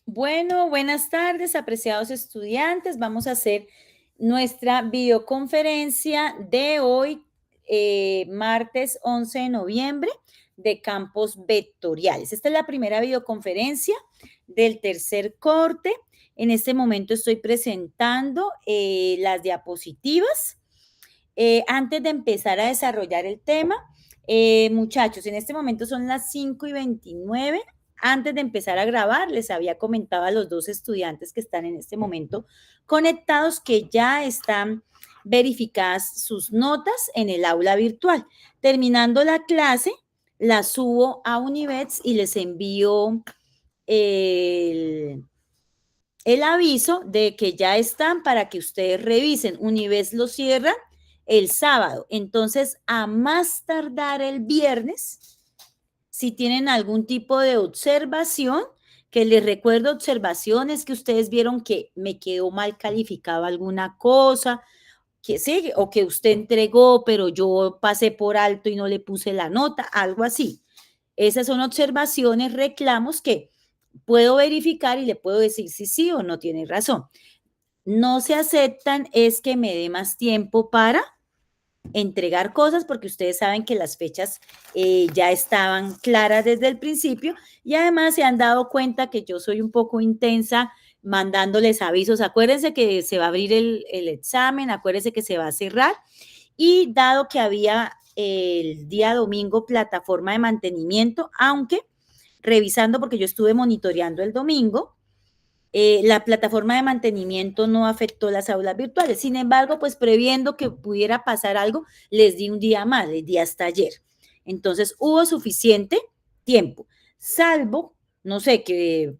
Bueno, buenas tardes, apreciados estudiantes. Vamos a hacer nuestra videoconferencia de hoy, martes 11 de noviembre, de campos vectoriales. Esta es la primera videoconferencia del tercer corte. En este momento estoy presentando las diapositivas. Antes de empezar a desarrollar el tema, muchachos, en este momento son las 5:29. Antes de empezar a grabar, les había comentado a los dos estudiantes que están en este momento conectados que ya están verificadas sus notas en el aula virtual. Terminando la clase, la subo a Univets y les envío el, el aviso de que ya están para que ustedes revisen. Univés lo cierra el sábado. Entonces, a más tardar el viernes, si tienen algún tipo de observación, que les recuerdo observaciones que ustedes vieron que me quedó mal calificado alguna cosa, que sí, o que usted entregó, pero yo pasé por alto y no le puse la nota, algo así. Esas son observaciones, reclamos que puedo verificar y le puedo decir si sí o no tiene razón. No se aceptan es que me dé más tiempo para entregar cosas porque ustedes saben que las fechas ya estaban claras desde el principio y además se han dado cuenta que yo soy un poco intensa mandándoles avisos. Acuérdense que se va a abrir el examen, acuérdense que se va a cerrar y dado que había el día domingo plataforma de mantenimiento, aunque revisando porque yo estuve monitoreando el domingo, la plataforma de mantenimiento no afectó las aulas virtuales. Sin embargo, pues previendo que pudiera pasar algo, les di un día más, les di hasta ayer. Entonces, hubo suficiente tiempo, salvo, no sé, que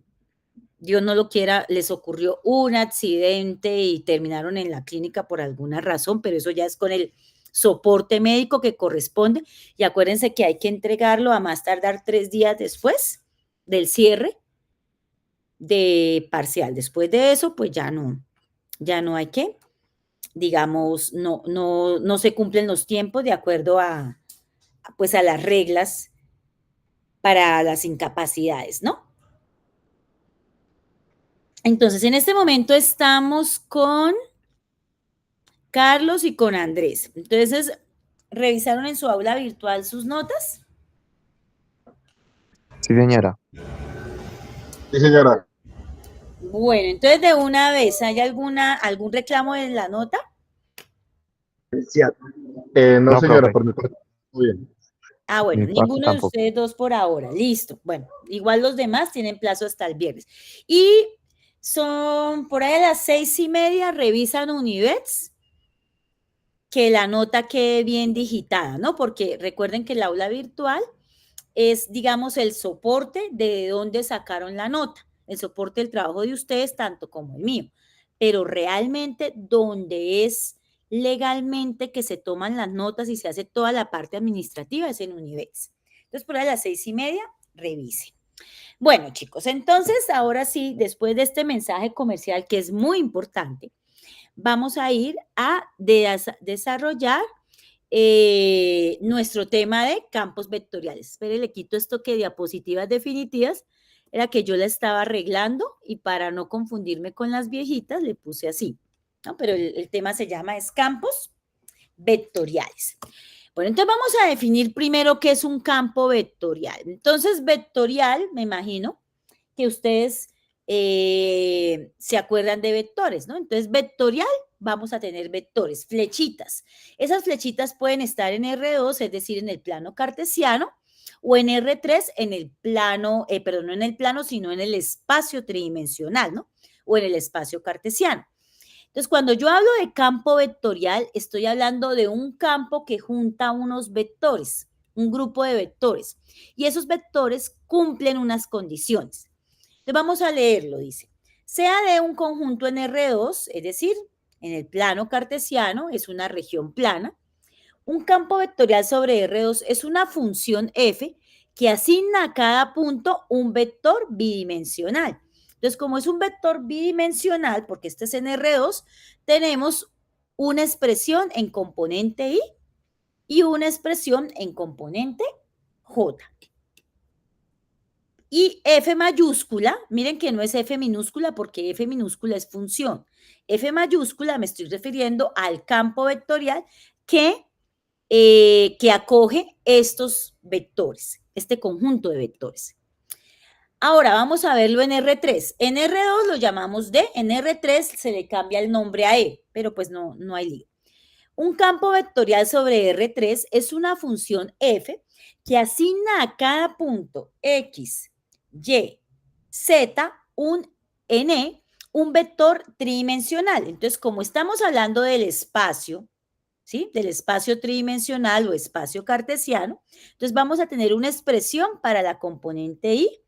Dios no lo quiera, les ocurrió un accidente y terminaron en la clínica por alguna razón, pero eso ya es con el soporte médico que corresponde. Y acuérdense que hay que entregarlo a más tardar 3 días después del cierre de parcial. Después de eso, pues ya no hay que, digamos, no se cumplen los tiempos de acuerdo pues a las reglas para las incapacidades, ¿no? Entonces, en este momento estamos con Carlos y con Andrés. Entonces, ¿revisaron en su aula virtual sus notas? Sí, señora. Sí, señora. Bueno, entonces de una vez, ¿hay algún reclamo en la nota? No, No, señora, profe, por mi parte, muy bien. Ah, bueno, mi parte ninguno de tampoco. ustedes dos por ahora. Listo. Bueno, igual los demás tienen plazo hasta el viernes. Y son por ahí a las 6:30, revisan Univets, que la nota quede bien digitada, ¿no? Porque recuerden que el aula virtual es, digamos, el soporte de dónde sacaron la nota, el soporte del trabajo de ustedes, tanto como el mío. Pero realmente donde es legalmente que se toman las notas y se hace toda la parte administrativa es en Univets. Entonces, por ahí a las 6:30, revise. Bueno, chicos, entonces ahora sí, después de este mensaje comercial que es muy importante, vamos a ir a desarrollar nuestro tema de campos vectoriales. Espere, le quito esto que diapositivas definitivas, era que yo la estaba arreglando y para no confundirme con las viejitas le puse así, ¿no? Pero el tema se llama es campos vectoriales. Bueno, entonces vamos a definir primero qué es un campo vectorial. Entonces, vectorial, me imagino que ustedes se acuerdan de vectores, ¿no? Entonces, vectorial, vamos a tener vectores, flechitas. Esas flechitas pueden estar en R2, es decir, en el plano cartesiano, o en R3, en el plano, perdón, no en el plano, sino en el espacio tridimensional, ¿no? O en el espacio cartesiano. Entonces, cuando yo hablo de campo vectorial, estoy hablando de un campo que junta unos vectores, un grupo de vectores, y esos vectores cumplen unas condiciones. Entonces, vamos a leerlo, dice. Sea de un conjunto en R2, es decir, en el plano cartesiano, es una región plana. Un campo vectorial sobre R2 es una función f que asigna a cada punto un vector bidimensional. Entonces, como es un vector bidimensional, porque este es en R2, tenemos una expresión en componente I y una expresión en componente J. Y F mayúscula, miren que no es F minúscula porque F minúscula es función. F mayúscula me estoy refiriendo al campo vectorial que acoge estos vectores, este conjunto de vectores. Ahora vamos a verlo en R3. En R2 lo llamamos D, en R3 se le cambia el nombre a E, pero pues no hay lío. Un campo vectorial sobre R3 es una función f que asigna a cada punto x, y, z, un vector tridimensional. Entonces, como estamos hablando del espacio, ¿sí? Del espacio tridimensional o espacio cartesiano, entonces vamos a tener una expresión para la componente y,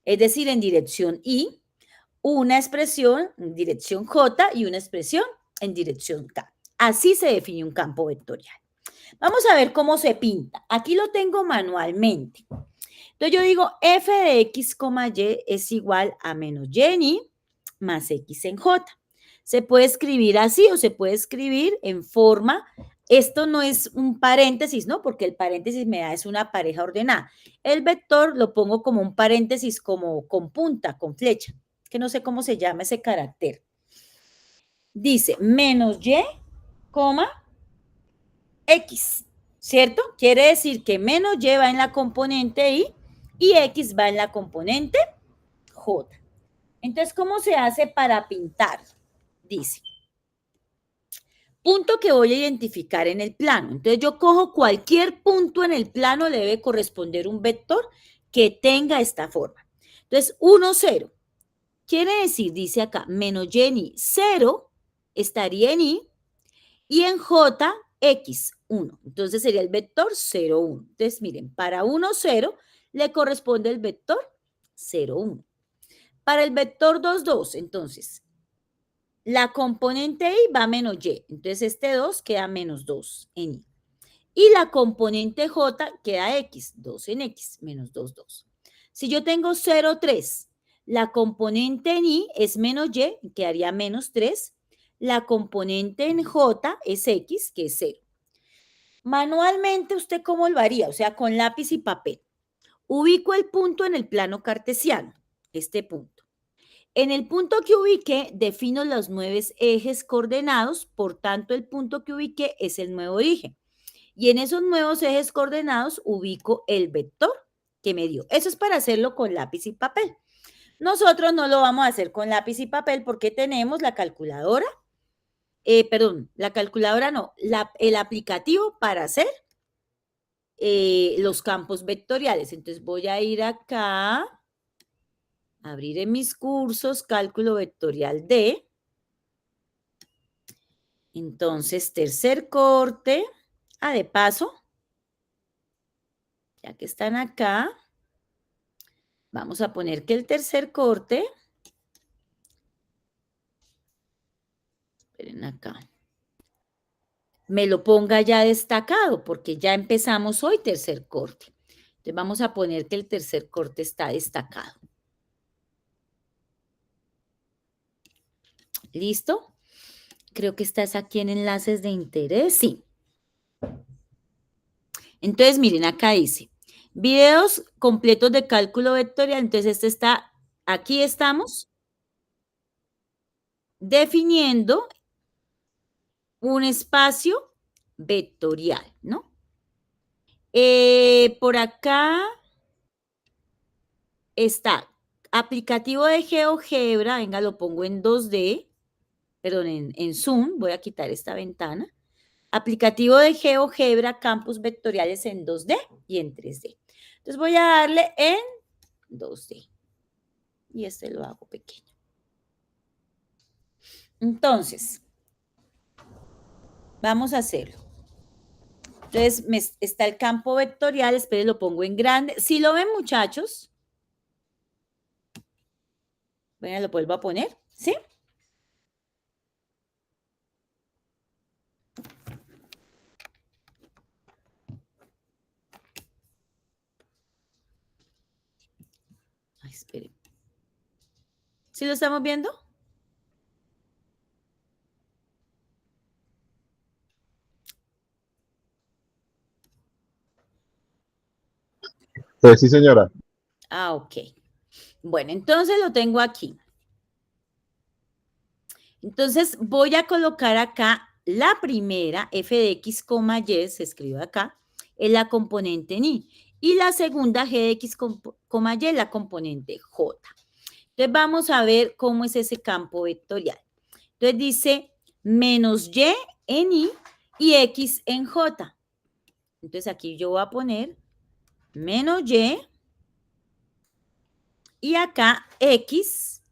es decir, en dirección y, una expresión en dirección j y una expresión en dirección k. Así se define un campo vectorial. Vamos a ver cómo se pinta. Aquí lo tengo manualmente. Entonces yo digo f de x, y es igual a menos y en y más x en j. Se puede escribir así o se puede escribir en forma. Esto no es un paréntesis, ¿no? Porque el paréntesis me da es una pareja ordenada. El vector lo pongo como un paréntesis, como con punta, con flecha, que no sé cómo se llama ese carácter. Dice menos y, x, ¿cierto? Quiere decir que menos y va en la componente y x va en la componente j. Entonces, ¿cómo se hace para pintar? Dice, punto que voy a identificar en el plano. Entonces, yo cojo cualquier punto en el plano, le debe corresponder un vector que tenga esta forma. Entonces, 1, 0. Quiere decir, dice acá, menos y en y, 0 estaría en y en j, x, 1. Entonces sería el vector 0, 1. Entonces, miren, para 1, 0 le corresponde el vector 0, 1. Para el vector 2, 2, entonces, la componente y va a menos y. Entonces, este 2 queda menos 2 en y. Y la componente j queda x, 2 en x, menos 2, 2. Si yo tengo 0, 3, la componente en y es menos y, quedaría menos 3. La componente en j es x, que es 0. Manualmente, ¿usted cómo lo haría? O sea, con lápiz y papel. Ubico el punto en el plano cartesiano, este punto. En el punto que ubiqué, defino los 9 ejes coordenados, por tanto, el punto que ubiqué es el nuevo origen. Y en esos nuevos ejes coordenados ubico el vector que me dio. Eso es para hacerlo con lápiz y papel. Nosotros no lo vamos a hacer con lápiz y papel porque tenemos la calculadora, la calculadora no, el aplicativo para hacer los campos vectoriales. Entonces voy a ir acá, abrir en mis cursos, cálculo vectorial D. Entonces, tercer corte. De paso, ya que están acá, vamos a poner que el tercer corte, esperen acá, me lo ponga ya destacado, porque ya empezamos hoy tercer corte. Entonces vamos a poner que el tercer corte está destacado. ¿Listo? Creo que estás aquí en enlaces de interés. Sí. Entonces, miren, acá dice, videos completos de cálculo vectorial. Entonces, este está, aquí estamos definiendo un espacio vectorial, ¿no? Por acá está aplicativo de GeoGebra, venga, lo pongo en 2D, perdón, en Zoom, voy a quitar esta ventana. Aplicativo de GeoGebra, campos vectoriales en 2D y en 3D. Entonces voy a darle en 2D. Y este lo hago pequeño. Entonces, vamos a hacerlo. Entonces, está el campo vectorial, esperen, lo pongo en grande. Si lo ven, muchachos, bueno, lo vuelvo a poner, ¿sí? Ay, esperen. ¿Sí lo estamos viendo? Sí, señora. Ah, ok. Bueno, entonces lo tengo aquí. Entonces voy a colocar acá la primera, f de x, y, se escribe acá, es la componente ni. Y la segunda, g de x, y, la componente j. Entonces vamos a ver cómo es ese campo vectorial. Entonces dice menos y en i y x en j. Entonces aquí yo voy a poner menos y acá x,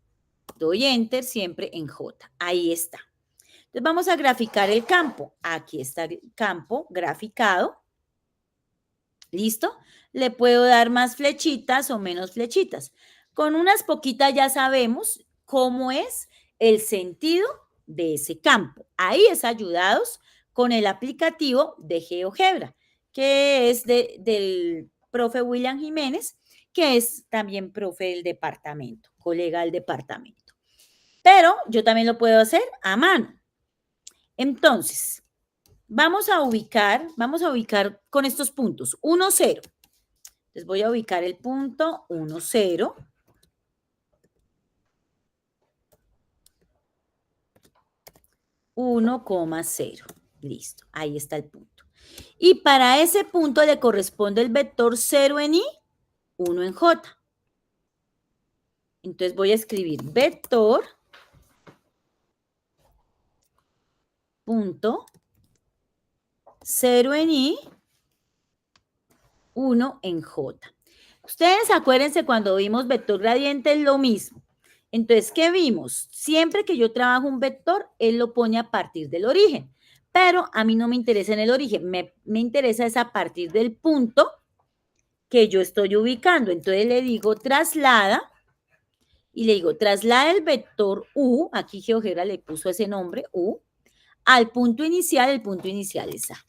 doy enter siempre en j. Ahí está. Entonces vamos a graficar el campo. Aquí está el campo graficado. ¿Listo? Le puedo dar más flechitas o menos flechitas. Con unas poquitas ya sabemos cómo es el sentido de ese campo. Ahí es ayudados con el aplicativo de GeoGebra, que es del profe William Jiménez, que es también profe del departamento, colega del departamento. Pero yo también lo puedo hacer a mano. Entonces, vamos a ubicar con estos puntos, 1, 0. Entonces voy a ubicar el punto 1, 0. 1,0. Listo, ahí está el punto. Y para ese punto le corresponde el vector 0 en i, 1 en j. Entonces voy a escribir vector punto 0 en i, 1 en j. Ustedes acuérdense cuando vimos vector gradiente es lo mismo. Entonces, ¿qué vimos? Siempre que yo trabajo un vector, él lo pone a partir del origen. Pero a mí no me interesa en el origen, me interesa es a partir del punto que yo estoy ubicando. Entonces le digo traslada y le digo traslada el vector u, aquí GeoGebra le puso ese nombre, u, al punto inicial, el punto inicial es A.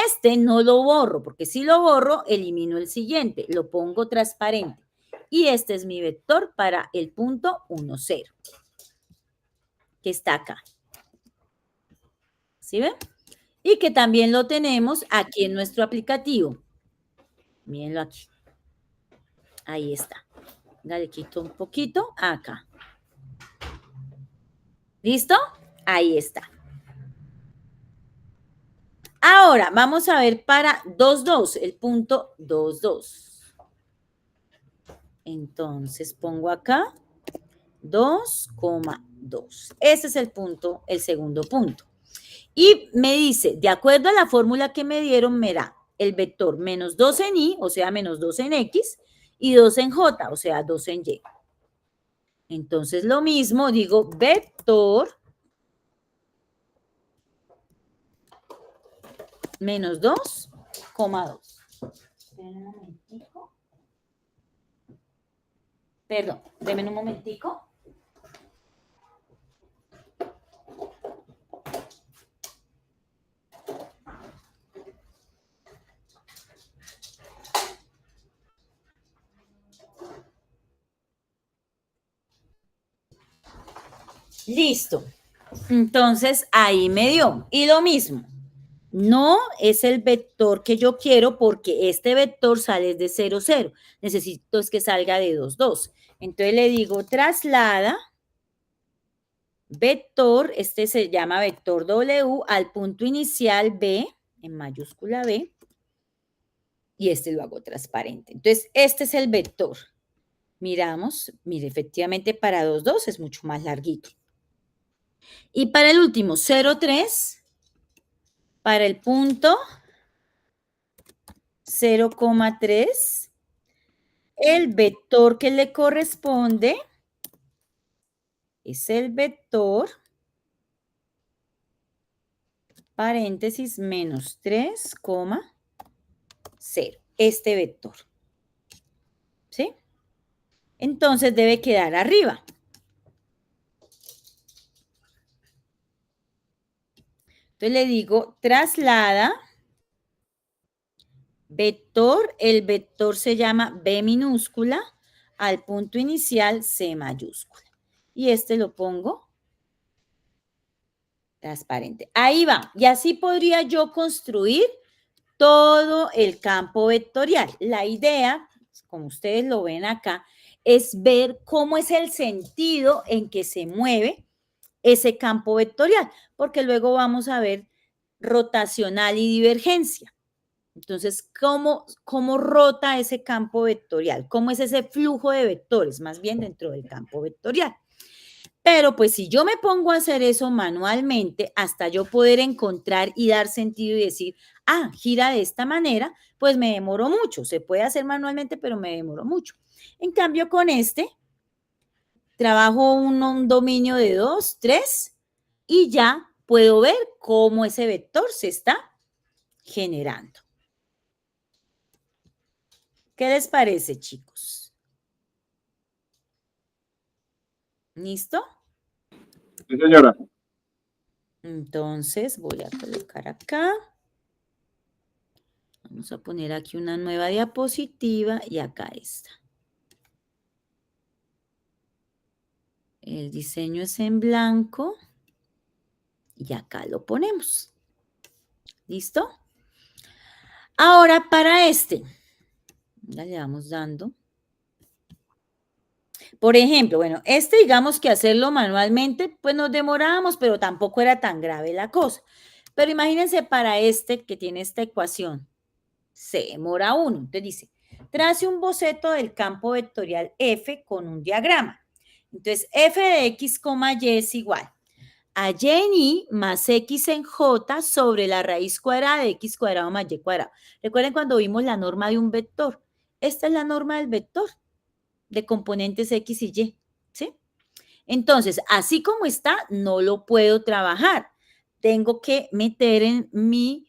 Este no lo borro, porque si lo borro, elimino el siguiente, lo pongo transparente. Y este es mi vector para el punto 1, 0, que está acá. ¿Sí ven? Y que también lo tenemos aquí en nuestro aplicativo. Mírenlo aquí. Ahí está. Le quito un poquito acá. ¿Listo? Ahí está. Ahora, vamos a ver para 2, 2, el punto 2, 2. Entonces, pongo acá 2,2. Ese es el punto, el segundo punto. Y me dice, de acuerdo a la fórmula que me dieron, me da el vector menos 2 en i, o sea, menos 2 en x, y 2 en j, o sea, 2 en y. Entonces, lo mismo, digo, vector menos 2,2. Esperen un momentico. Perdón, denme un momentico. Listo. Entonces, ahí me dio. Y lo mismo. No es el vector que yo quiero porque este vector sale de 0, 0. Necesito es que salga de 2, 2. Entonces le digo traslada vector, este se llama vector W, al punto inicial B, en mayúscula B, y este lo hago transparente. Entonces, este es el vector. Miramos, mire, efectivamente para 2, 2 es mucho más larguito. Y para el último, 0, 3, para el punto 0,3, el vector que le corresponde es el vector, paréntesis, menos 3,0. Este vector. ¿Sí? Entonces debe quedar arriba. Entonces le digo, traslada vector, el vector se llama B minúscula, al punto inicial C mayúscula. Y este lo pongo transparente. Ahí va. Y así podría yo construir todo el campo vectorial. La idea como ustedes lo ven acá, es ver cómo es el sentido en que se mueve ese campo vectorial, porque luego vamos a ver rotacional y divergencia. Entonces, ¿cómo rota ese campo vectorial? ¿Cómo es ese flujo de vectores, más bien dentro del campo vectorial? Pero pues si yo me pongo a hacer eso manualmente, hasta yo poder encontrar y dar sentido y decir, gira de esta manera, pues me demoro mucho. Se puede hacer manualmente, pero me demoro mucho. En cambio, con este, trabajo un dominio de 2, 3 y ya puedo ver cómo ese vector se está generando. ¿Qué les parece, chicos? ¿Listo? Sí, señora. Entonces voy a colocar acá. Vamos a poner aquí una nueva diapositiva y acá está. El diseño es en blanco y acá lo ponemos. ¿Listo? Ahora para este, ya le vamos dando. Por ejemplo, bueno, este digamos que hacerlo manualmente, pues nos demorábamos, pero tampoco era tan grave la cosa. Pero imagínense para este que tiene esta ecuación, se demora 1. Entonces dice, trace un boceto del campo vectorial F con un diagrama. Entonces, f de x, y es igual a y en y más x en j sobre la raíz cuadrada de x cuadrado más y cuadrado. Recuerden cuando vimos la norma de un vector. Esta es la norma del vector de componentes x y y, ¿sí? Entonces, así como está, no lo puedo trabajar. Tengo que meter en mi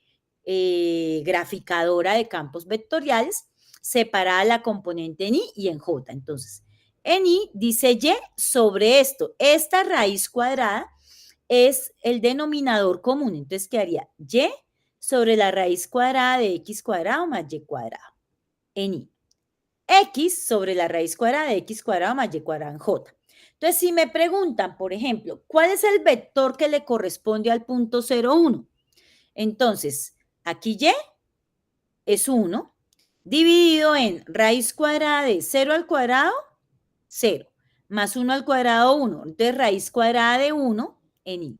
graficadora de campos vectoriales separada la componente en y y en j. Entonces, en y dice y sobre esto. Esta raíz cuadrada es el denominador común. Entonces, ¿qué haría? Y sobre la raíz cuadrada de x cuadrado más y cuadrado en y. X sobre la raíz cuadrada de x cuadrado más y cuadrado en j. Entonces, si me preguntan, por ejemplo, ¿cuál es el vector que le corresponde al punto 0, 1? Entonces, aquí y es 1, dividido en raíz cuadrada de 0 al cuadrado, 0, más 1 al cuadrado, 1. Entonces, raíz cuadrada de 1 en y.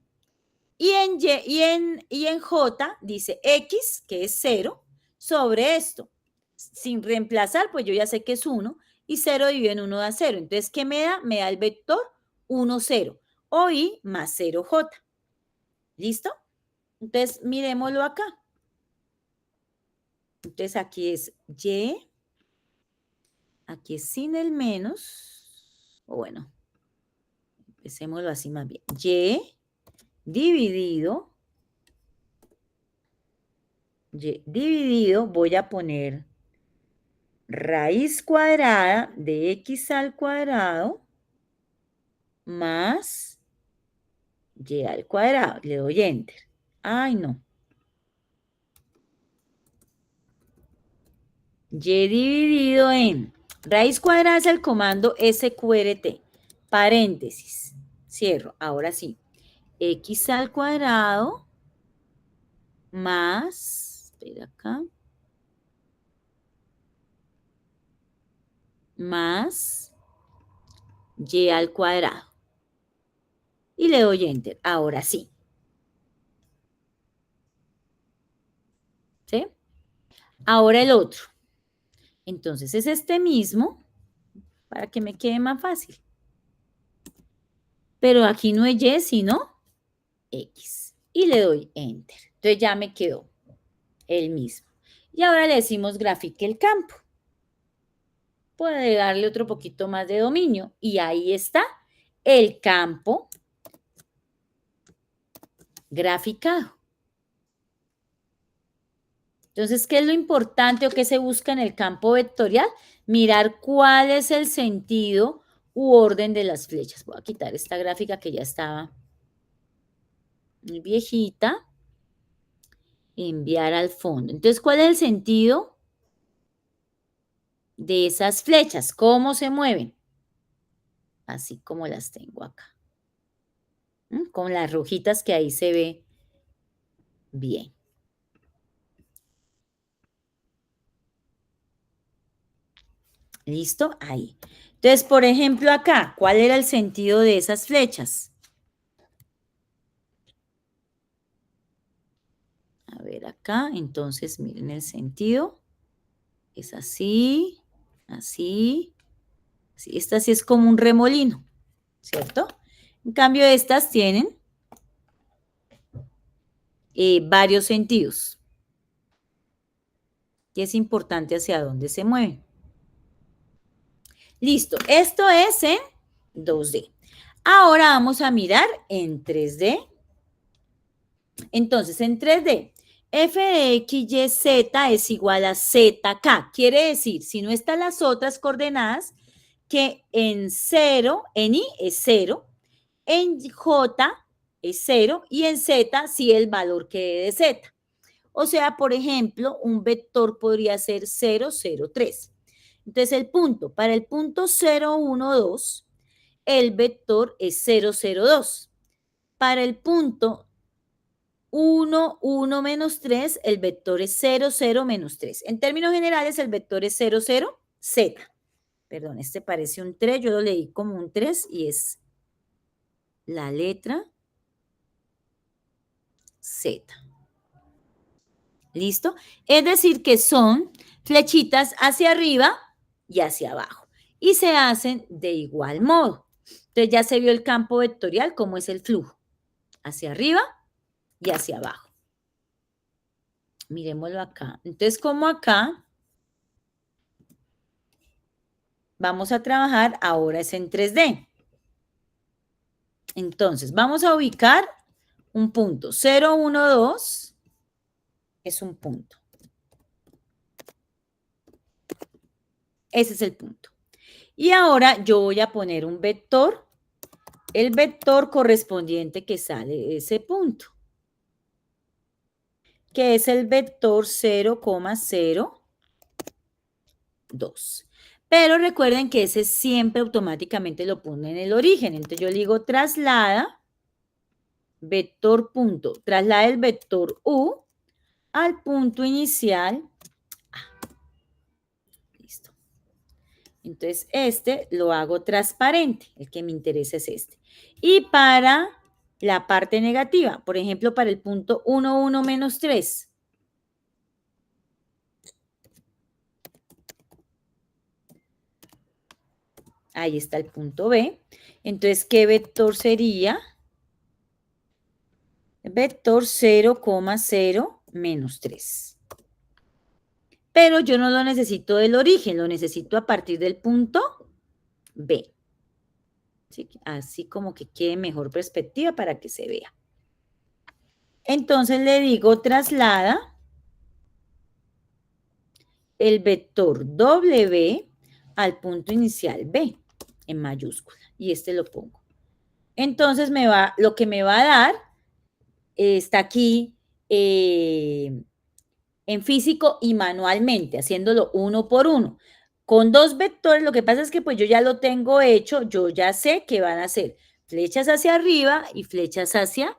Y en j dice x, que es 0, sobre esto. Sin reemplazar, pues yo ya sé que es 1, y 0 dividido en 1 da 0. Entonces, ¿qué me da? Me da el vector 1, 0, o y más 0j. ¿Listo? Entonces, miremoslo acá. Entonces, aquí es y, aquí es sin el menos, o bueno, empecémoslo así más bien. Y dividido, voy a poner raíz cuadrada de x al cuadrado más y al cuadrado. Le doy enter. Ay, no. Y dividido en raíz cuadrada es el comando sqrt, paréntesis, cierro, ahora sí, x al cuadrado más, espera acá, más y al cuadrado. Y le doy enter, ahora sí. ¿Sí? Ahora el otro. Entonces es este mismo, para que me quede más fácil. Pero aquí no es y, sino x. Y le doy enter. Entonces ya me quedó el mismo. Y ahora le decimos grafique el campo. Puede darle otro poquito más de dominio. Y ahí está el campo graficado. Entonces, ¿qué es lo importante o qué se busca en el campo vectorial? Mirar cuál es el sentido u orden de las flechas. Voy a quitar esta gráfica que ya estaba muy viejita. Enviar al fondo. Entonces, ¿cuál es el sentido de esas flechas? ¿Cómo se mueven? Así como las tengo acá. Con las rojitas que ahí se ve bien. ¿Listo? Ahí. Entonces, por ejemplo, acá, ¿cuál era el sentido de esas flechas? A ver, acá, entonces, miren el sentido. Es así, así, así. Esta sí es como un remolino, ¿cierto? En cambio, estas tienen varios sentidos. Y es importante hacia dónde se mueven. Listo, esto es en 2D. Ahora vamos a mirar en 3D. Entonces, en 3D, f de x, y, z es igual a zk. Quiere decir, si no están las otras coordenadas, que en 0, en y es 0, en j es 0 y en z sí el valor que es de z. O sea, por ejemplo, un vector podría ser 0, 0, 3. Entonces, el punto, para el punto 0, 1, 2, el vector es 0, 0, 2. Para el punto 1, 1 menos 3, el vector es 0, 0 menos 3. En términos generales, el vector es 0, 0, z. Perdón, este parece un 3, yo lo leí como un 3 y es la letra Z. ¿Listo? Es decir, que son flechitas hacia arriba y hacia abajo. Y se hacen de igual modo. Entonces ya se vio el campo vectorial, cómo es el flujo. Hacia arriba y hacia abajo. Miremoslo acá. Entonces, como acá, vamos a trabajar, ahora es en 3D. Entonces, vamos a ubicar un punto. 0, 1, 2 es un punto. Ese es el punto. Y ahora yo voy a poner un vector, el vector correspondiente que sale de ese punto, que es el vector 0,02. Pero recuerden que ese siempre automáticamente lo pone en el origen. Entonces yo le digo traslada vector punto, traslada el vector U al punto inicial A. Listo. Entonces este lo hago transparente, el que me interesa es este. Y para la parte negativa, por ejemplo, para el punto 1, 1 menos 3. Ahí está el punto B. Entonces, ¿qué vector sería? Vector 0,0 menos 3. Pero yo no lo necesito del origen, lo necesito a partir del punto B. ¿Sí? Así como que quede mejor perspectiva para que se vea. Entonces le digo traslada el vector W al punto inicial B en mayúscula. Y este lo pongo. Entonces lo que me va a dar está aquí en físico y manualmente, haciéndolo uno por uno. Con dos vectores, lo que pasa es que pues yo ya lo tengo hecho, yo ya sé que van a ser flechas hacia arriba y flechas hacia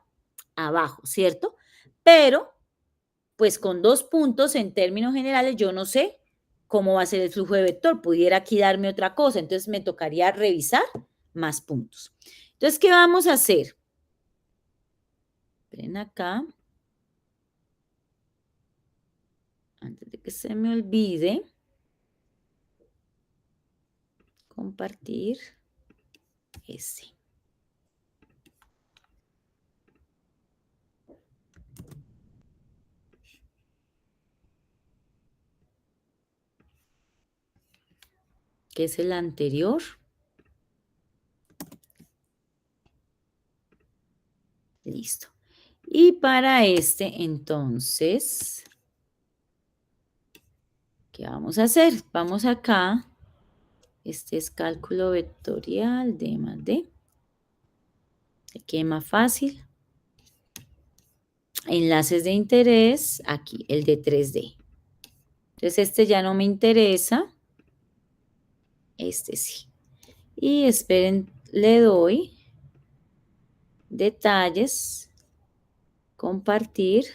abajo, ¿cierto? Pero, pues con dos puntos en términos generales, yo no sé cómo va a ser el flujo de vector. Pudiera aquí darme otra cosa, entonces me tocaría revisar más puntos. Entonces, ¿qué vamos a hacer? Ven acá. Antes de que se me olvide, compartir ese. Que es el anterior. Listo. Y para este, entonces, ¿qué vamos a hacer? Vamos acá. Este es cálculo vectorial, D más D. Se quede más fácil. Enlaces de interés, aquí, el de 3D. Entonces, este ya no me interesa. Este sí. Y esperen, le doy detalles, compartir.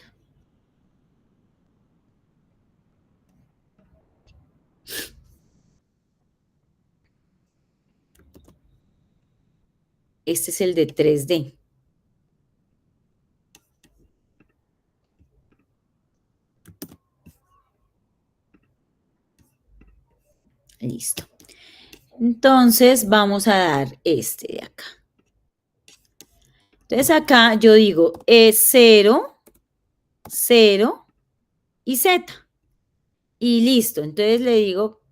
Este es el de 3D. Listo. Entonces vamos a dar este de acá. Entonces acá yo digo 0, 0 y Z. Y listo. Entonces le digo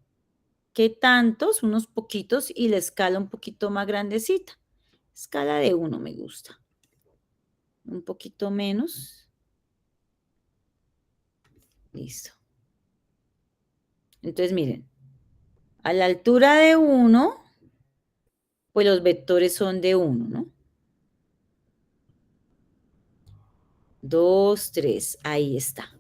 que tantos, unos poquitos, y la escala un poquito más grandecita. Escala de 1 me gusta. Un poquito menos. Listo. Entonces miren, a la altura de 1, pues los vectores son de 1, ¿no? 2, 3, ahí está.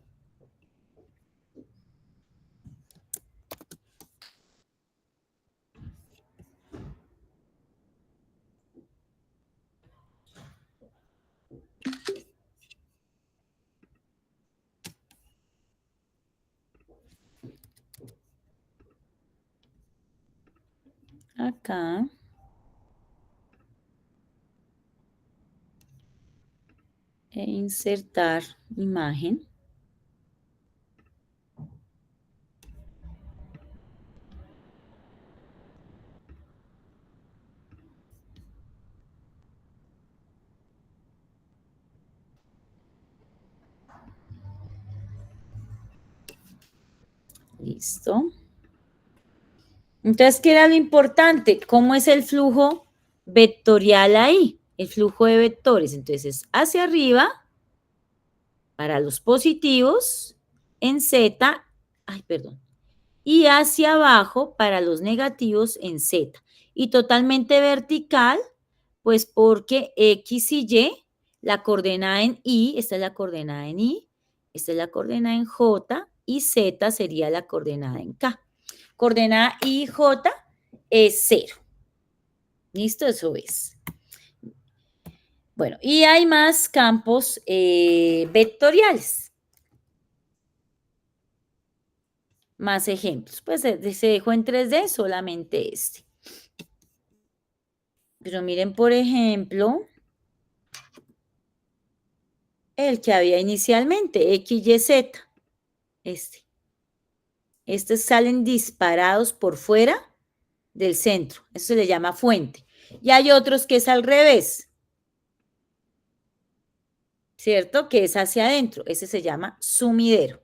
Acá. E insertar imagen. Listo. Entonces, ¿qué era lo importante? ¿Cómo es el flujo vectorial ahí? El flujo de vectores. Entonces, hacia arriba, para los positivos, en Z, y hacia abajo, para los negativos, en Z. Y totalmente vertical, pues porque X y Y, la coordenada en Y, esta es la coordenada en Y, esta es la coordenada en J, y Z sería la coordenada en K. Coordenada I, J es 0. ¿Listo? Eso es. Bueno, y hay más campos vectoriales. Más ejemplos. Pues se dejó en 3D solamente este. Pero miren, por ejemplo, el que había inicialmente, X, Y, Z. Estos salen disparados por fuera del centro. Eso se le llama fuente. Y hay otros que es al revés. ¿Cierto? Que es hacia adentro. Ese se llama sumidero.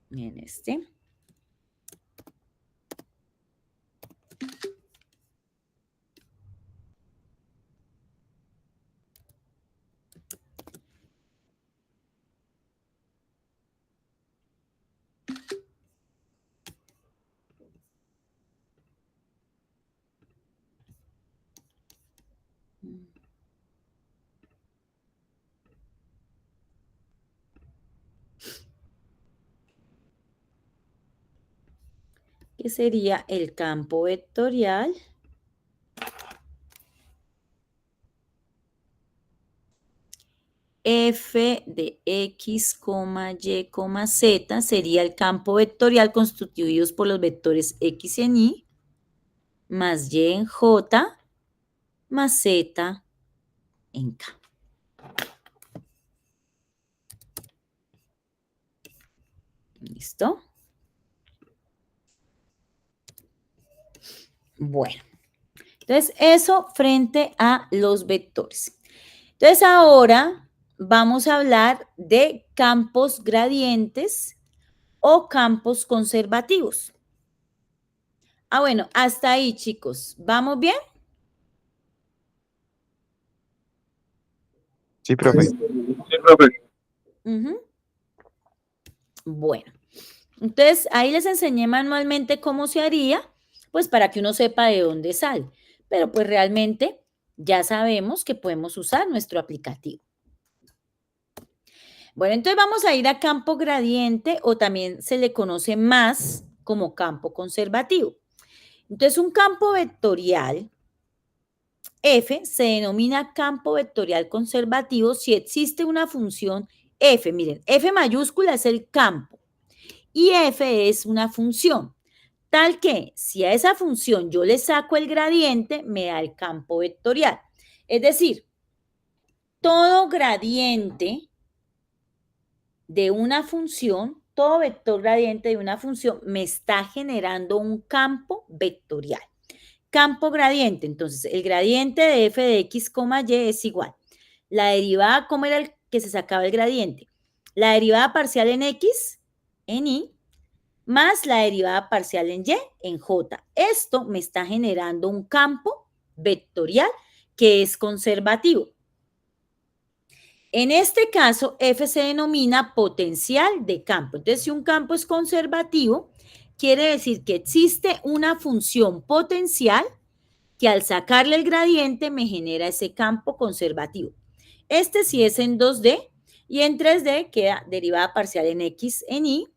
Miren este. Que sería el campo vectorial f de x, y, z sería el campo vectorial constituido por los vectores x en y, más y en j, más z en k. ¿Listo? Bueno, entonces eso frente a los vectores. Entonces ahora vamos a hablar de campos gradientes o campos conservativos. Bueno, hasta ahí, chicos. ¿Vamos bien? Sí, profe. Sí, profe. Bueno, entonces ahí les enseñé manualmente cómo se haría, pues para que uno sepa de dónde sale. Pero pues realmente ya sabemos que podemos usar nuestro aplicativo. Bueno, entonces vamos a ir a campo gradiente o también se le conoce más como campo conservativo. Entonces un campo vectorial F se denomina campo vectorial conservativo si existe una función F. Miren, F mayúscula es el campo y F es una función. tal que si a esa función yo le saco el gradiente, me da el campo vectorial. Es decir, todo gradiente de una función, todo vector gradiente de una función me está generando un campo vectorial. Campo gradiente, entonces el gradiente de f de x, y es igual. La derivada, ¿cómo era el que se sacaba el gradiente? La derivada parcial en x, en y, más la derivada parcial en y, en j. Esto me está generando un campo vectorial que es conservativo. En este caso, F se denomina potencial de campo. Entonces, si un campo es conservativo, quiere decir que existe una función potencial que al sacarle el gradiente me genera ese campo conservativo. Este sí es en 2D y en 3D queda derivada parcial en X en Y,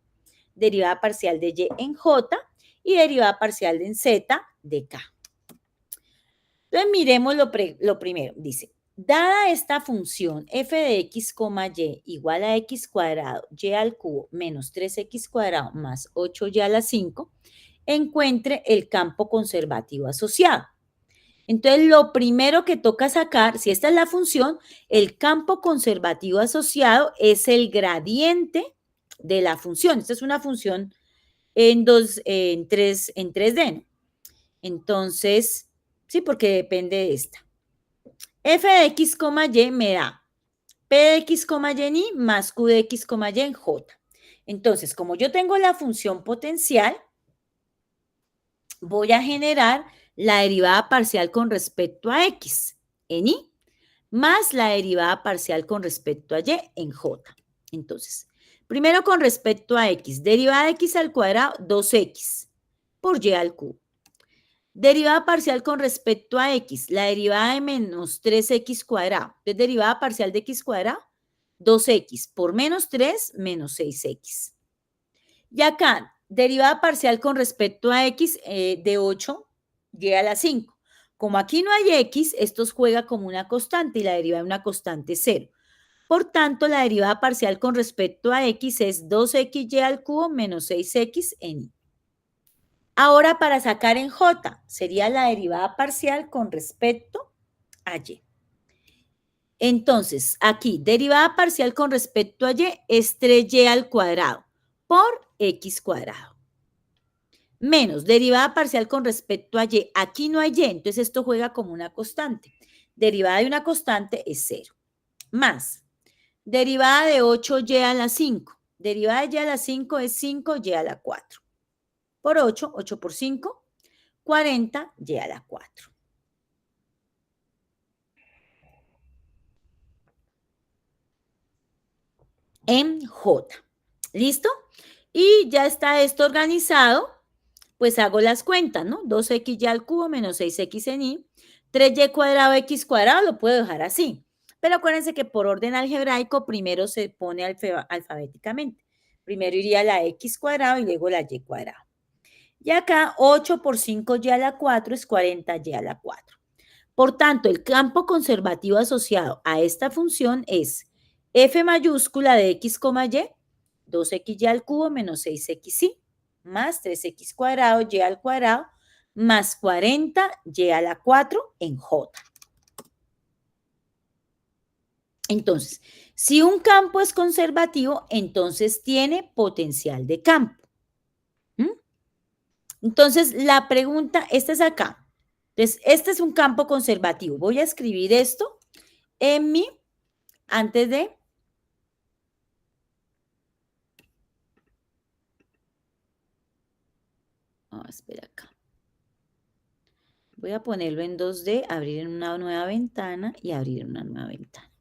derivada parcial de Y en J y derivada parcial en Z de K. Entonces, miremos lo primero. Dice, dada esta función f de x, y igual a x cuadrado, y al cubo, menos 3x cuadrado más 8y a la 5, encuentre el campo conservativo asociado. Entonces, lo primero que toca sacar, si esta es la función, el campo conservativo asociado es el gradiente de la función. Esta es una función en 3D, ¿no? Entonces, sí, porque depende de esta. F de x, y me da P de x, y en y más Q de x, y en j. Entonces, como yo tengo la función potencial, voy a generar la derivada parcial con respecto a x en y más la derivada parcial con respecto a y en j. Entonces, primero con respecto a x, derivada de x al cuadrado, 2x por y al cubo. Derivada parcial con respecto a x, la derivada de menos 3x cuadrado. Entonces, derivada parcial de x cuadrado, 2x por menos 3, menos 6x. Y acá, derivada parcial con respecto a x de 8, y a la 5. Como aquí no hay x, esto juega como una constante y la derivada de una constante es 0. Por tanto, la derivada parcial con respecto a x es 2xy al cubo menos 6x en y. Ahora, para sacar en j, sería la derivada parcial con respecto a y. Entonces, aquí, derivada parcial con respecto a y es 3y al cuadrado por x cuadrado. Menos derivada parcial con respecto a y. Aquí no hay y, entonces esto juega como una constante. Derivada de una constante es 0. Más, derivada de 8y a la 5. Derivada de y a la 5 es 5y a la 4. Por 8, 8 por 5, 40y a la 4. En J. ¿Listo? Y ya está esto organizado, pues hago las cuentas, ¿no? 2xy al cubo menos 6x en y, 3y cuadrado x cuadrado, lo puedo dejar así. Pero acuérdense que por orden algebraico primero se pone alfabéticamente. Primero iría la x cuadrado y luego la y cuadrado. Y acá 8 por 5y a la 4 es 40y a la 4. Por tanto, el campo conservativo asociado a esta función es f mayúscula de x, y, 2xy al cubo menos 6xy, más 3x cuadrado y al cuadrado, más 40y a la 4 en j. Entonces, si un campo es conservativo, entonces tiene potencial de campo. Entonces, la pregunta, esta es acá. Entonces, este es un campo conservativo. Voy a escribir esto en mi, antes de, espera acá. Voy a ponerlo en 2D, abrir en una nueva ventana y abrir una nueva ventana.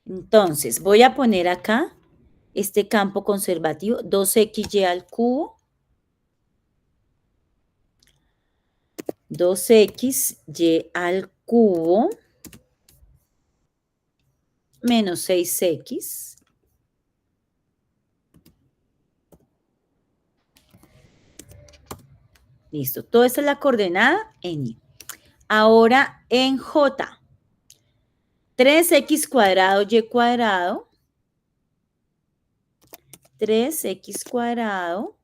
Entonces, voy a poner acá este campo conservativo, 2xy al cubo, 2xy al cubo, menos 6x. Listo, toda esta es la coordenada en y. Ahora en j, 3x cuadrado y cuadrado, 3x cuadrado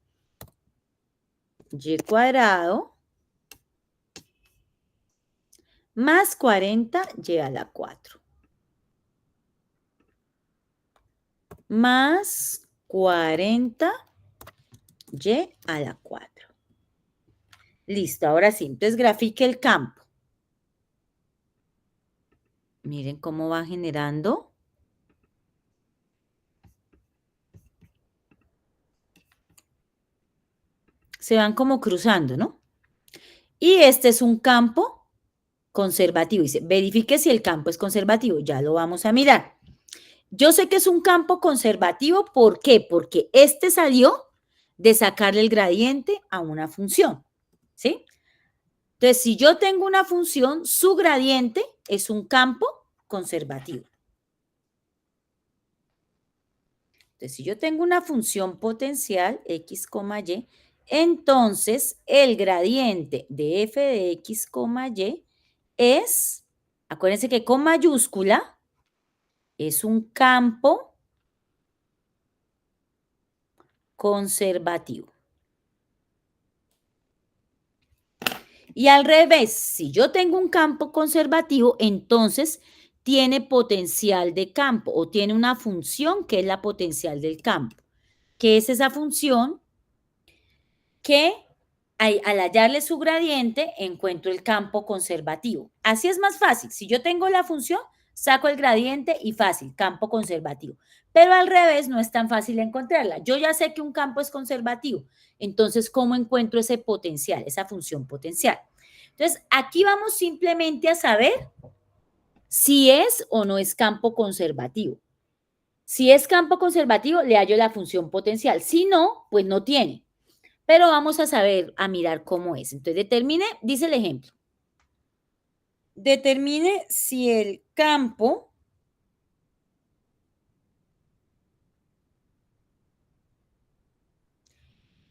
y cuadrado más 40y a la 4. Más 40y a la 4. Listo, ahora sí. Entonces grafique el campo. Miren cómo va generando. Se van como cruzando, ¿no? Y este es un campo conservativo. Dice, verifique si el campo es conservativo. Ya lo vamos a mirar. Yo sé que es un campo conservativo. ¿Por qué? Porque este salió de sacarle el gradiente a una función. ¿Sí? Entonces, si yo tengo una función, su gradiente es un campo conservativo. Entonces, si yo tengo una función potencial, x, y, entonces el gradiente de f de x, y es, acuérdense que con mayúscula, es un campo conservativo. Y al revés, si yo tengo un campo conservativo, entonces tiene potencial de campo o tiene una función que es la potencial del campo. ¿Qué es esa función? Que al hallarle su gradiente encuentro el campo conservativo. Así es más fácil. Si yo tengo la función, saco el gradiente y fácil, campo conservativo. Pero al revés no es tan fácil encontrarla. Yo ya sé que un campo es conservativo. Entonces, ¿cómo encuentro ese potencial, esa función potencial? Entonces, aquí vamos simplemente a saber si es o no es campo conservativo. Si es campo conservativo, le hallo la función potencial. Si no, pues no tiene. Pero vamos a saber, a mirar cómo es. Entonces, determine, dice el ejemplo. Determine si el campo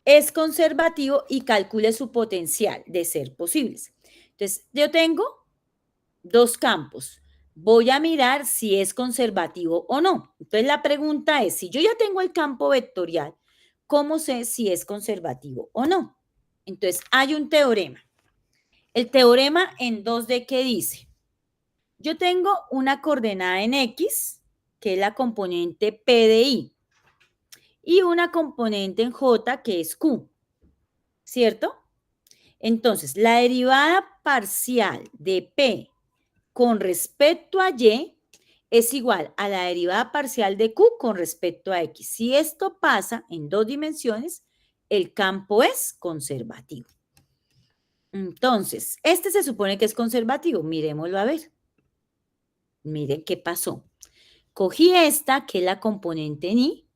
es conservativo y calcule su potencial de ser posibles. Entonces, yo tengo dos campos. Voy a mirar si es conservativo o no. Entonces, la pregunta es, si yo ya tengo el campo vectorial, ¿cómo sé si es conservativo o no? Entonces, hay un teorema. El teorema en 2D, ¿qué dice? Yo tengo una coordenada en X, que es la componente P de I, y una componente en J, que es Q, ¿cierto? Entonces, la derivada parcial de P con respecto a Y es igual a la derivada parcial de Q con respecto a X. Si esto pasa en dos dimensiones, el campo es conservativo. Entonces, este se supone que es conservativo. Miremoslo a ver. Miren qué pasó. Cogí esta, que es la componente en I,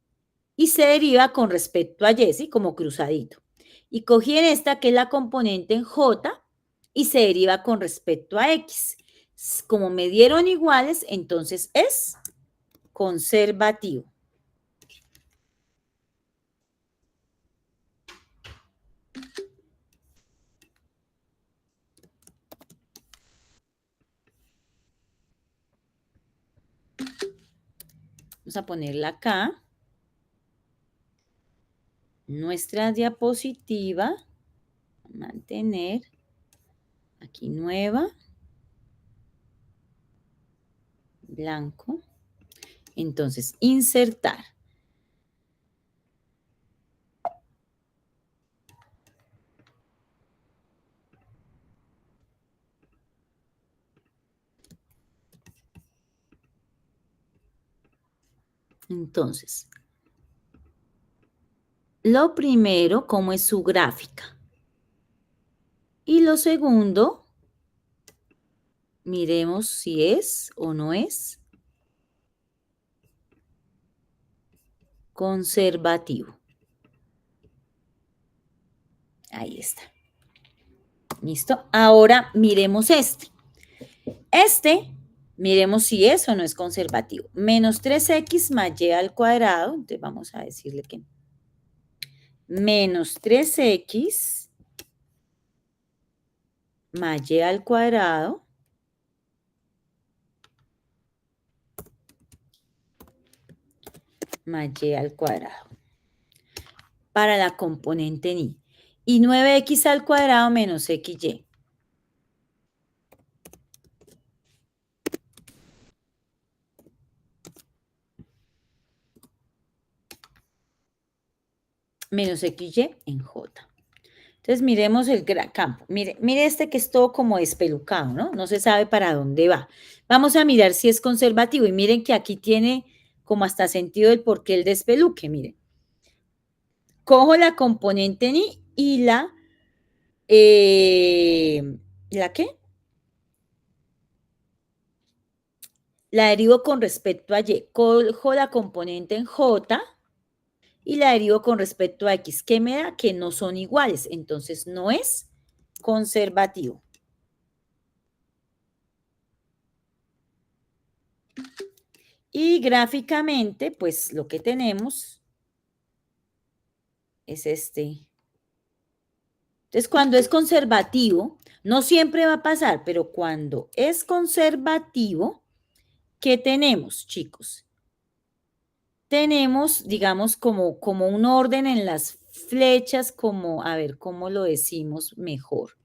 y se deriva con respecto a Y, ¿sí? Como cruzadito. Y cogí en esta, que es la componente en J, y se deriva con respecto a X. Como me dieron iguales, entonces es conservativo. Vamos a ponerla acá. Nuestra diapositiva. Mantener. Aquí nueva. Blanco. Entonces, insertar. Entonces, lo primero, ¿cómo es su gráfica? Y lo segundo, miremos si es o no es conservativo. Ahí está. ¿Listo? Ahora miremos este. Miremos si es o no es conservativo. Menos 3x más y al cuadrado. Entonces vamos a decirle que menos 3x más y al cuadrado más y al cuadrado para la componente en I. y 9x al cuadrado menos xy. Menos xy en j. Entonces, miremos el campo. Mire este que es todo como despelucado, ¿no? No se sabe para dónde va. Vamos a mirar si es conservativo. Y miren que aquí tiene como hasta sentido el por qué el despeluque. Miren. Cojo la componente ni y ¿la qué? La derivo con respecto a y. Cojo la componente en j y la derivo con respecto a x. ¿Qué me da? Que no son iguales. Entonces, no es conservativo. Y gráficamente, pues lo que tenemos es este. Entonces, cuando es conservativo, no siempre va a pasar, pero cuando es conservativo, ¿qué tenemos, chicos? Tenemos, digamos, como un orden en las flechas, como, a ver, ¿cómo lo decimos mejor?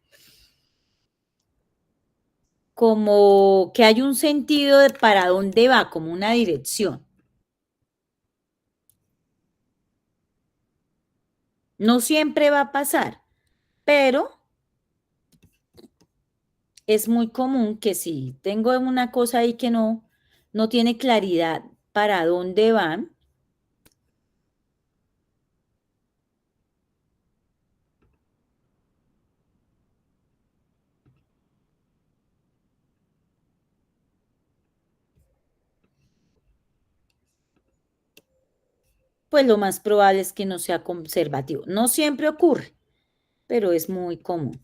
Como que hay un sentido de para dónde va, como una dirección. No siempre va a pasar, pero es muy común que si tengo una cosa ahí que no tiene claridad para dónde van, pues lo más probable es que no sea conservativo. No siempre ocurre, pero es muy común.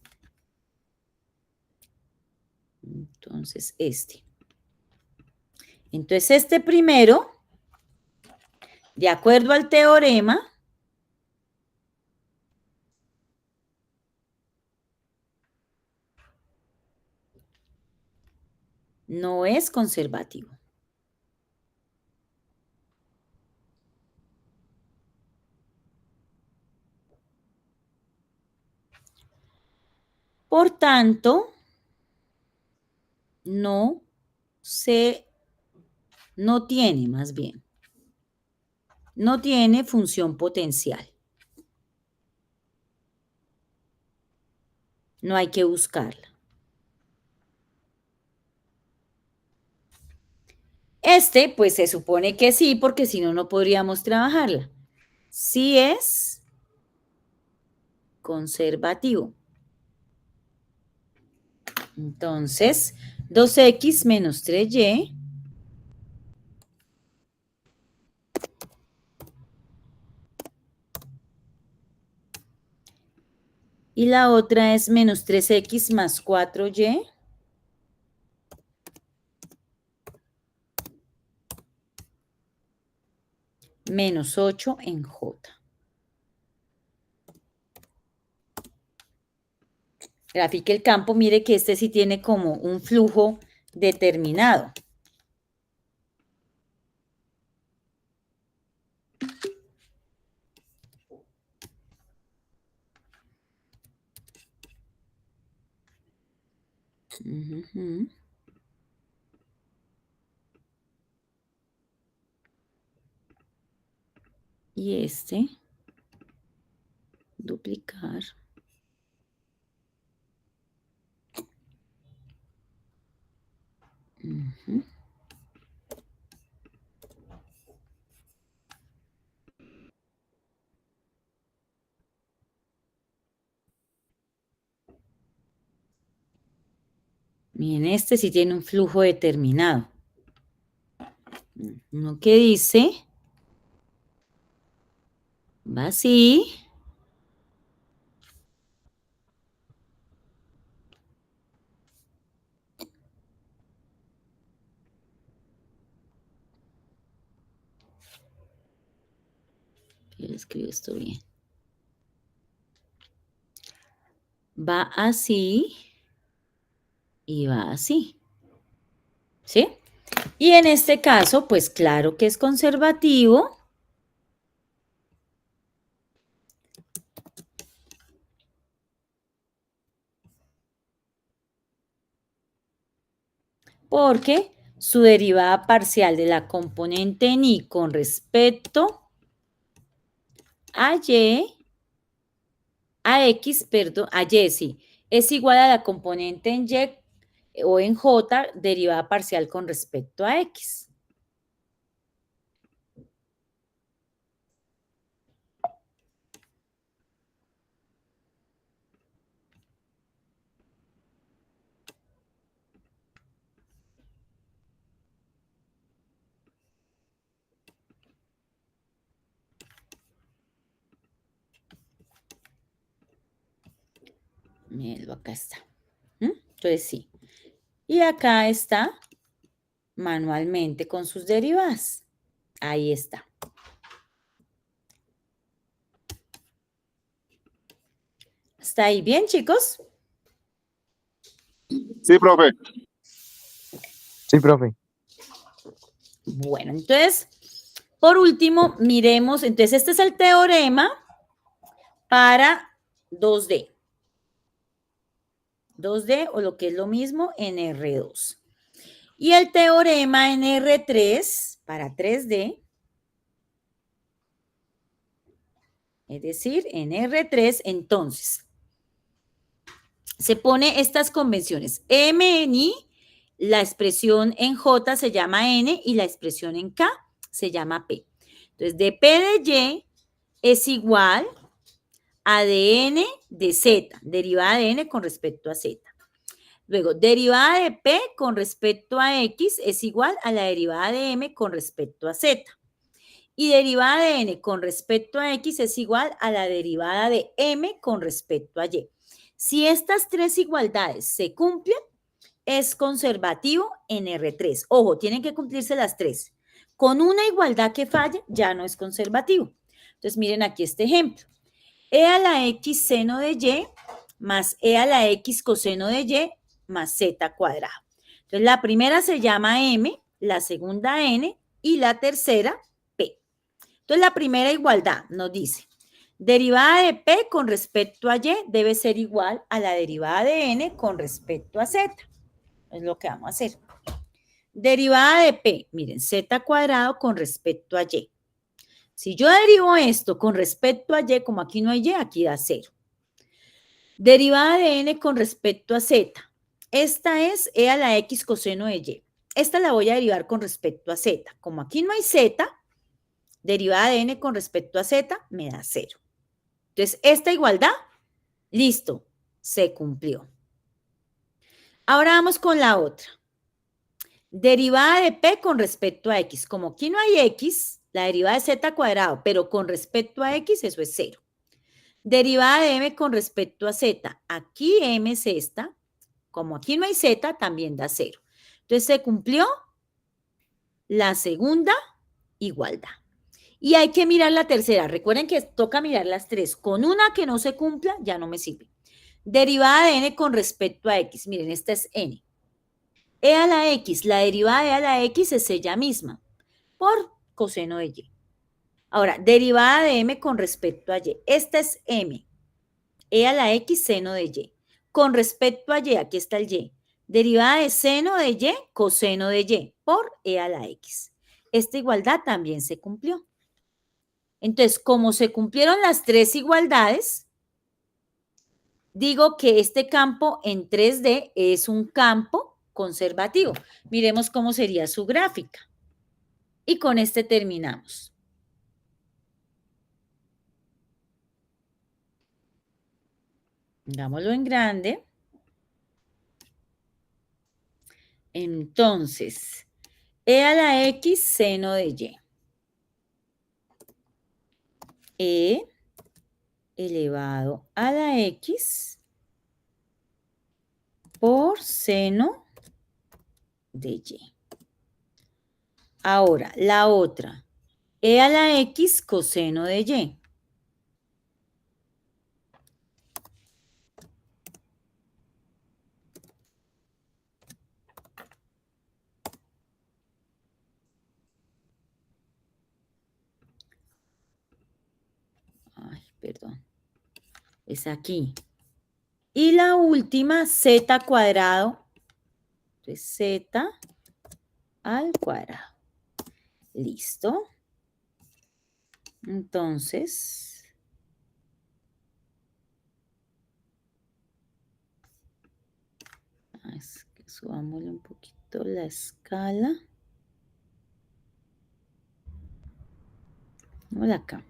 Entonces, Entonces, este primero, de acuerdo al teorema, no es conservativo. Por tanto, no tiene más bien, no tiene función potencial. No hay que buscarla. Pues se supone que sí, porque si no, no podríamos trabajarla. Sí es conservativo. Entonces, 2x menos 3y y la otra es menos 3x más 4y menos 8 en j. Grafique el campo, mire que este sí tiene como un flujo determinado. Y duplicar. Miren, sí tiene un flujo determinado. Uno que dice, va así. Yo escribo esto bien. Va así y va así. ¿Sí? Y en este caso, pues claro que es conservativo. porque su derivada parcial de la componente en y con respecto a y, a x, perdón, a y, sí, es igual a la componente en y o en j derivada parcial con respecto a x. Mírenlo, acá está. Entonces sí. Y acá está manualmente con sus derivadas. Ahí está. ¿Está ahí bien, chicos? Sí, profe. Sí, profe. Bueno, entonces, por último, miremos, entonces este es el teorema para 2D. 2D o lo que es lo mismo en R2. Y el teorema en R3 para 3D, es decir, en R3, entonces, se pone estas convenciones. M en I, la expresión en J se llama N y la expresión en K se llama P. Entonces, de P de Y es igual a de N de Z, derivada de N con respecto a Z. Luego, derivada de P con respecto a X es igual a la derivada de M con respecto a Z. Y derivada de N con respecto a X es igual a la derivada de M con respecto a Y. Si estas tres igualdades se cumplen, es conservativo en R3. Ojo, tienen que cumplirse las tres. Con una igualdad que falle, ya no es conservativo. Entonces, miren aquí este ejemplo. E a la X seno de Y más E a la X coseno de Y más Z cuadrado. Entonces, la primera se llama M, la segunda N y la tercera P. Entonces, la primera igualdad nos dice, derivada de P con respecto a Y debe ser igual a la derivada de N con respecto a Z. Es lo que vamos a hacer. Derivada de P, miren, Z cuadrado con respecto a Y. Si yo derivo esto con respecto a Y, como aquí no hay Y, aquí da 0. Derivada de N con respecto a Z. Esta es E a la X coseno de Y. Esta la voy a derivar con respecto a Z. Como aquí no hay Z, derivada de N con respecto a Z me da 0. Entonces, esta igualdad, listo, se cumplió. Ahora vamos con la otra. Derivada de P con respecto a X. Como aquí no hay X, la derivada de Z cuadrado, pero con respecto a X, eso es 0. Derivada de M con respecto a Z. Aquí M es esta. Como aquí no hay Z, también da 0. Entonces, se cumplió la segunda igualdad. Y hay que mirar la tercera. Recuerden que toca mirar las tres. Con una que no se cumpla, ya no me sirve. Derivada de N con respecto a X. Miren, esta es N. E a la X, la derivada de E a la X es ella misma, por coseno de Y. Ahora, derivada de M con respecto a Y. Esta es M. E a la X, seno de Y. Con respecto a Y, aquí está el Y. Derivada de seno de Y, coseno de Y, por E a la X. Esta igualdad también se cumplió. Entonces, como se cumplieron las tres igualdades, digo que este campo en 3D es un campo conservativo. Miremos cómo sería su gráfica. Y con este terminamos. Hagámoslo en grande. Entonces, E a la X seno de Y. E elevado a la X por seno de Y. Ahora, la otra. E a la X coseno de Y. Ay, perdón. Es aquí. Y la última, Z cuadrado Entonces, z al cuadrado. Listo. Entonces, subámosle un poquito la escala. Hola acá.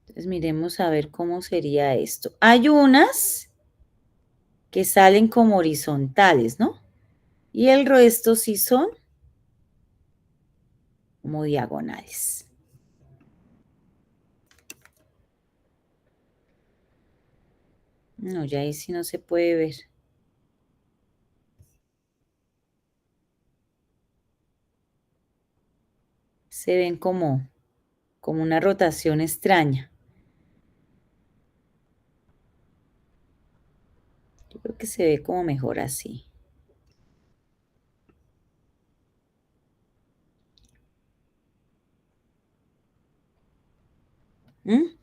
Entonces, miremos a ver cómo sería esto. Hay unas que salen como horizontales, ¿no? Y el resto sí son como diagonales. No, ya ahí sí no se puede ver. Se ven como una rotación extraña. Yo creo que se ve como mejor así. ¿Mm?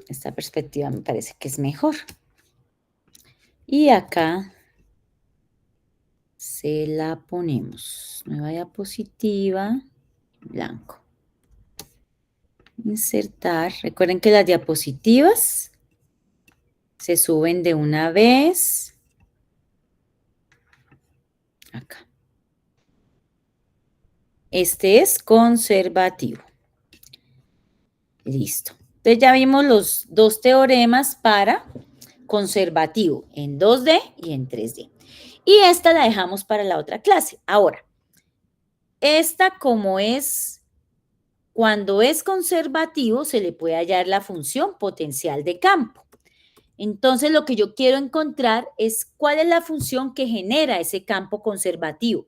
Esta perspectiva me parece que es mejor. Y acá se la ponemos. Nueva diapositiva, blanco. Insertar. Recuerden que las diapositivas se suben de una vez. Acá. Este es conservativo. Listo. Entonces ya vimos los dos teoremas para conservativo en 2D y en 3D. Y esta la dejamos para la otra clase. Ahora, esta como es, cuando es conservativo, se le puede hallar la función potencial de campo. Entonces, lo que yo quiero encontrar es cuál es la función que genera ese campo conservativo.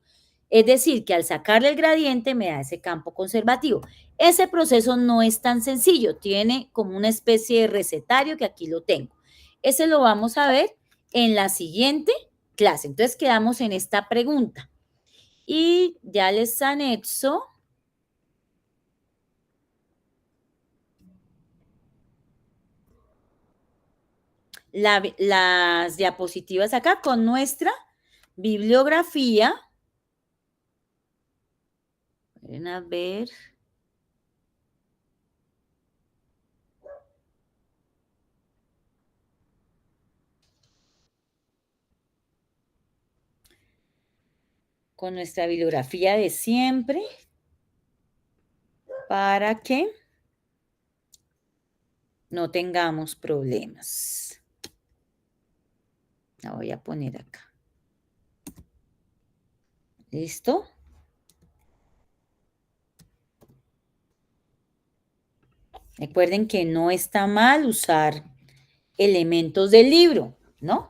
Es decir, que al sacarle el gradiente me da ese campo conservativo. Ese proceso no es tan sencillo, tiene como una especie de recetario que aquí lo tengo. Ese lo vamos a ver en la siguiente clase. Entonces, quedamos en esta pregunta. Y ya les anexo las diapositivas acá con nuestra bibliografía. Miren a ver. Con nuestra bibliografía de siempre para que no tengamos problemas. La voy a poner acá. ¿Listo? Recuerden que no está mal usar elementos del libro, ¿no?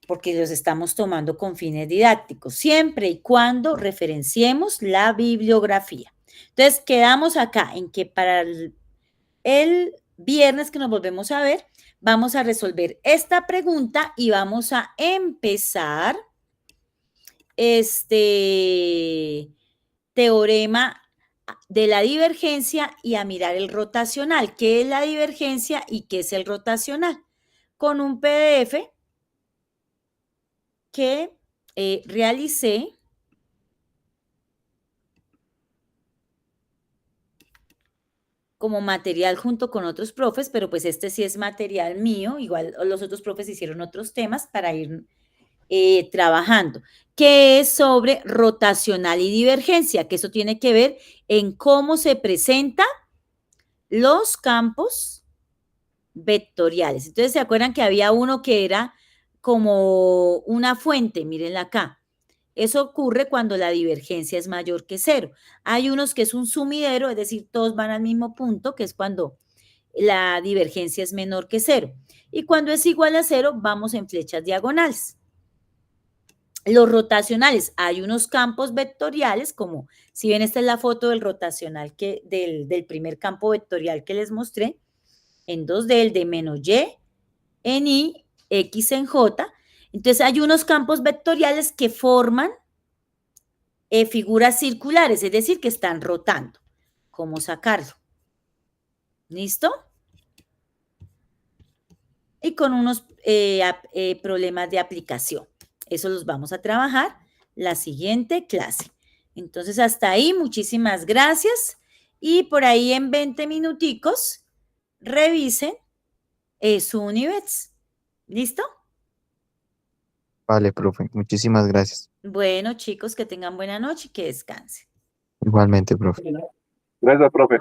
Porque los estamos tomando con fines didácticos, siempre y cuando referenciemos la bibliografía. Entonces, quedamos acá en que para el viernes que nos volvemos a ver, vamos a resolver esta pregunta y vamos a empezar este teorema de la divergencia y a mirar el rotacional. ¿Qué es la divergencia y qué es el rotacional? Con un PDF que realicé como material junto con otros profes, pero pues este sí es material mío, igual los otros profes hicieron otros temas para ir trabajando, que es sobre rotacional y divergencia, que eso tiene que ver en cómo se presentan los campos vectoriales. Entonces, ¿se acuerdan que había uno que era como una fuente? Mírenla acá. Eso ocurre cuando la divergencia es mayor que cero. Hay unos que es un sumidero, es decir, todos van al mismo punto, que es cuando la divergencia es menor que cero. Y cuando es igual a cero, vamos en flechas diagonales. Los rotacionales, hay unos campos vectoriales, como si ven, esta es la foto del rotacional del primer campo vectorial que les mostré, en 2D, el de menos y en y, x en j. Entonces hay unos campos vectoriales que forman figuras circulares, es decir, que están rotando. ¿Cómo sacarlo? ¿Listo? Y con unos problemas de aplicación. Eso los vamos a trabajar la siguiente clase. Entonces, hasta ahí, muchísimas gracias. Y por ahí en 20 minuticos, revisen su Univets. ¿Listo? Vale, profe. Muchísimas gracias. Bueno, chicos, que tengan buena noche y que descansen. Igualmente, profe. Gracias, profe.